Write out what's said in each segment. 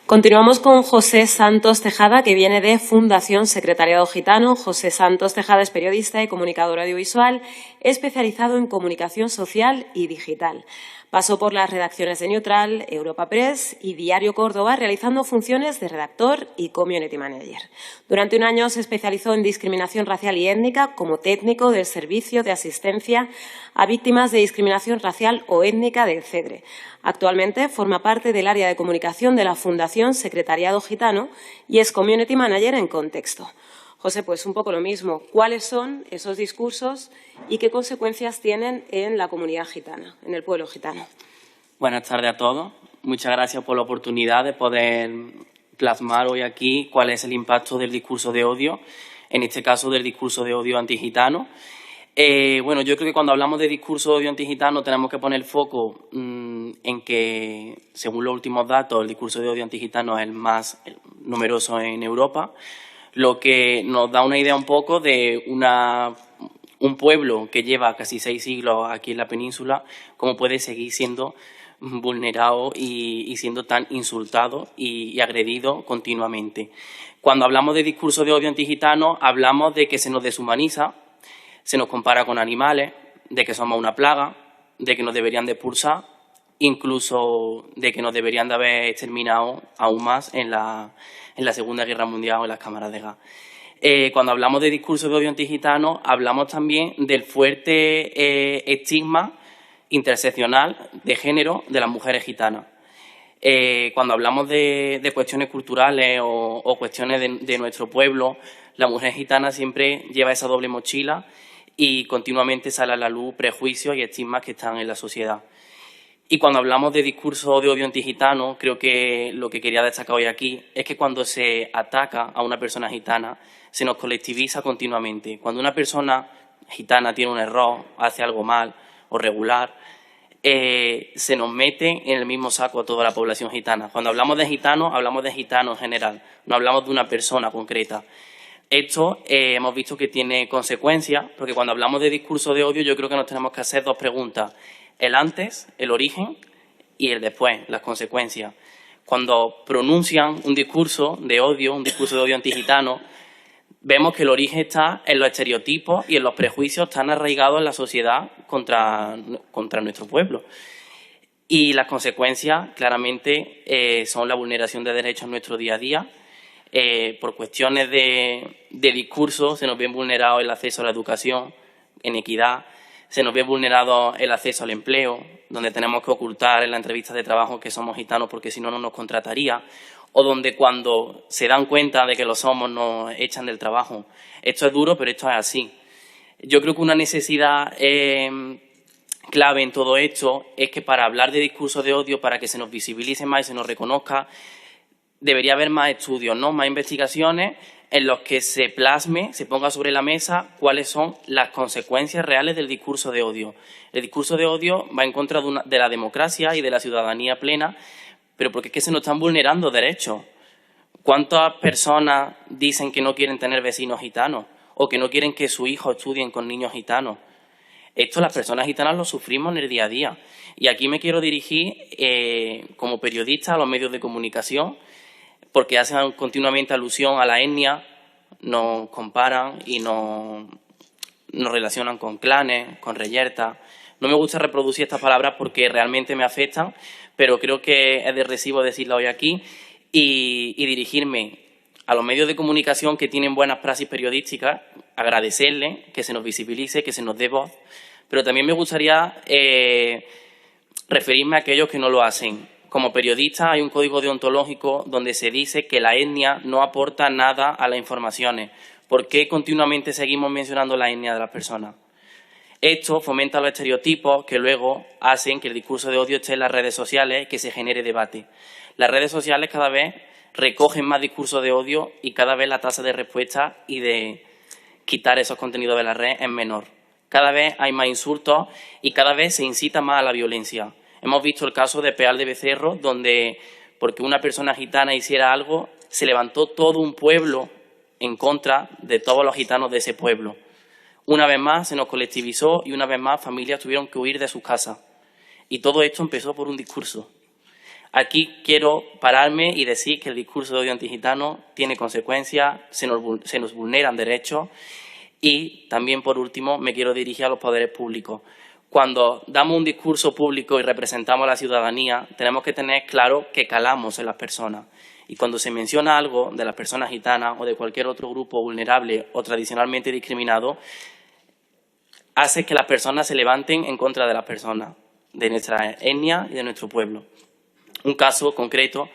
Continuamos con José Santos Tejada, que viene de Fundación Secretariado Gitano. José Santos Tejada es periodista y comunicador audiovisual, especializado en comunicación social y digital. Pasó por las redacciones de Neutral, Europa Press y Diario Córdoba, realizando funciones de redactor y community manager. Durante un año se especializó en discriminación racial y étnica como técnico del Servicio de Asistencia a Víctimas de Discriminación Racial o Étnica del CEDRE. Actualmente forma parte del área de comunicación de la Fundación Secretariado Gitano y es community manager en Contexto. José, pues un poco lo mismo. ¿Cuáles son esos discursos y qué consecuencias tienen en la comunidad gitana, en el pueblo gitano? Buenas tardes a todos. Muchas gracias por la oportunidad de poder plasmar hoy aquí cuál es el impacto del discurso de odio, en este caso del discurso de odio antigitano. Bueno, yo creo que cuando hablamos de discurso de odio antigitano tenemos que poner foco en que, según los últimos datos, el discurso de odio antigitano es el más numeroso en Europa, lo que nos da una idea un poco de un pueblo que lleva casi 6 siglos aquí en la península, cómo puede seguir siendo vulnerado y siendo tan insultado y agredido continuamente. Cuando hablamos de discurso de odio antigitano, hablamos de que se nos deshumaniza, se nos compara con animales, de que somos una plaga, de que nos deberían de expulsar, incluso de que nos deberían de haber exterminado aún más en la Segunda Guerra Mundial o en las cámaras de gas. Cuando hablamos de discurso de odio antigitano, hablamos también del fuerte estigma interseccional de género de las mujeres gitanas. Cuando hablamos de cuestiones culturales o cuestiones de nuestro pueblo, la mujer gitana siempre lleva esa doble mochila y continuamente sale a la luz prejuicios y estigmas que están en la sociedad. Y cuando hablamos de discurso de odio antigitano, creo que lo que quería destacar hoy aquí es que cuando se ataca a una persona gitana, se nos colectiviza continuamente. Cuando una persona gitana tiene un error, hace algo mal o regular, se nos mete en el mismo saco a toda la población gitana. Cuando hablamos de gitanos en general, no hablamos de una persona concreta. Esto hemos visto que tiene consecuencias, porque cuando hablamos de discurso de odio yo creo que nos tenemos que hacer 2 preguntas. El antes, el origen, y el después, las consecuencias. Cuando pronuncian un discurso de odio antigitano, vemos que el origen está en los estereotipos y en los prejuicios tan arraigados en la sociedad contra nuestro pueblo. Y las consecuencias, claramente, son la vulneración de derechos en nuestro día a día. Por cuestiones de discurso se nos ve vulnerado el acceso a la educación en equidad, se nos ve vulnerado el acceso al empleo, donde tenemos que ocultar en la entrevista de trabajo que somos gitanos porque si no, no nos contrataría, o donde cuando se dan cuenta de que lo somos nos echan del trabajo. Esto es duro, pero esto es así. Yo creo que una necesidad clave en todo esto es que para hablar de discurso de odio, para que se nos visibilice más y se nos reconozca, debería haber más estudios, ¿no? Más investigaciones en los que se plasme, se ponga sobre la mesa cuáles son las consecuencias reales del discurso de odio. El discurso de odio va en contra de la democracia y de la ciudadanía plena, pero porque es que se nos están vulnerando derechos. ¿Cuántas personas dicen que no quieren tener vecinos gitanos o que no quieren que sus hijos estudien con niños gitanos? Esto las personas gitanas lo sufrimos en el día a día. Y aquí me quiero dirigir como periodista a los medios de comunicación, porque hacen continuamente alusión a la etnia, nos comparan y nos relacionan con clanes, con reyertas. No me gusta reproducir estas palabras porque realmente me afectan, pero creo que es de recibo decirlo hoy aquí y dirigirme a los medios de comunicación que tienen buenas praxis periodísticas, agradecerles que se nos visibilice, que se nos dé voz, pero también me gustaría referirme a aquellos que no lo hacen. Como periodista hay un código deontológico donde se dice que la etnia no aporta nada a las informaciones. ¿Por qué continuamente seguimos mencionando la etnia de las personas? Esto fomenta los estereotipos que luego hacen que el discurso de odio esté en las redes sociales, que se genere debate. Las redes sociales cada vez recogen más discursos de odio y cada vez la tasa de respuesta y de quitar esos contenidos de la red es menor. Cada vez hay más insultos y cada vez se incita más a la violencia. Hemos visto el caso de Peal de Becerro, donde porque una persona gitana hiciera algo, se levantó todo un pueblo en contra de todos los gitanos de ese pueblo. Una vez más se nos colectivizó y una vez más familias tuvieron que huir de sus casas. Y todo esto empezó por un discurso. Aquí quiero pararme y decir que el discurso de odio antigitano tiene consecuencias, se nos vulneran derechos y también, por último, me quiero dirigir a los poderes públicos. Cuando damos un discurso público y representamos a la ciudadanía, tenemos que tener claro que calamos en las personas. Y cuando se menciona algo de las personas gitanas o de cualquier otro grupo vulnerable o tradicionalmente discriminado, hace que las personas se levanten en contra de las personas, de nuestra etnia y de nuestro pueblo. Un caso concreto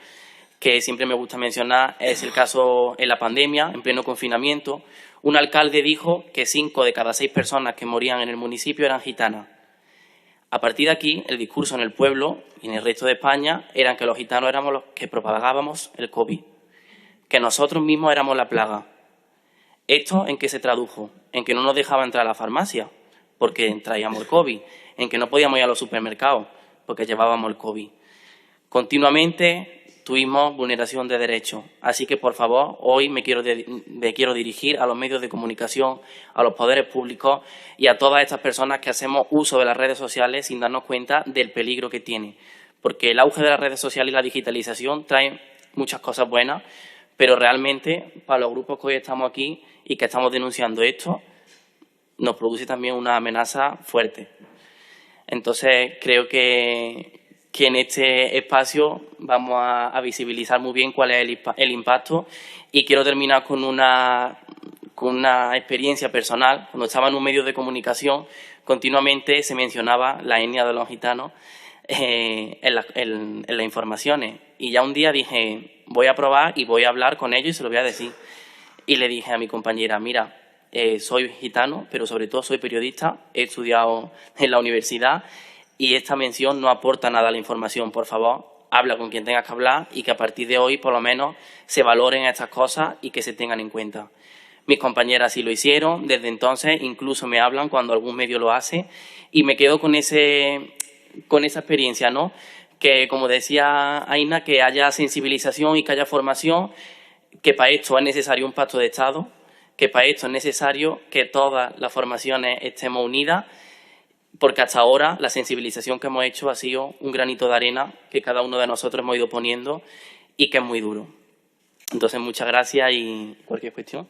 que siempre me gusta mencionar es el caso en la pandemia, en pleno confinamiento. Un alcalde dijo que 5 de cada 6 personas que morían en el municipio eran gitanas. A partir de aquí, el discurso en el pueblo y en el resto de España era que los gitanos éramos los que propagábamos el COVID, que nosotros mismos éramos la plaga. ¿Esto en qué se tradujo? En que no nos dejaba entrar a la farmacia porque traíamos el COVID, en que no podíamos ir a los supermercados porque llevábamos el COVID. Continuamente tuvimos vulneración de derechos. Así que, por favor, hoy me quiero dirigir a los medios de comunicación, a los poderes públicos y a todas estas personas que hacemos uso de las redes sociales sin darnos cuenta del peligro que tiene. Porque el auge de las redes sociales y la digitalización traen muchas cosas buenas, pero realmente para los grupos que hoy estamos aquí y que estamos denunciando esto, nos produce también una amenaza fuerte. Entonces, creo que en este espacio vamos a visibilizar muy bien cuál es el impacto y quiero terminar con una experiencia personal. Cuando estaba en un medio de comunicación, continuamente se mencionaba la etnia de los gitanos en las informaciones y ya un día dije, voy a probar y voy a hablar con ellos y se lo voy a decir. Y le dije a mi compañera, mira, soy gitano, pero sobre todo soy periodista, he estudiado en la universidad y esta mención no aporta nada a la información. Por favor, habla con quien tengas que hablar y que a partir de hoy, por lo menos, se valoren estas cosas y que se tengan en cuenta. Mis compañeras sí lo hicieron, desde entonces incluso me hablan cuando algún medio lo hace y me quedo con esa experiencia, ¿no? Que, como decía Aina, que haya sensibilización y que haya formación, que para esto es necesario un pacto de Estado, que para esto es necesario que todas las formaciones estemos unidas, porque hasta ahora la sensibilización que hemos hecho ha sido un granito de arena que cada uno de nosotros hemos ido poniendo y que es muy duro. Entonces, muchas gracias y cualquier cuestión.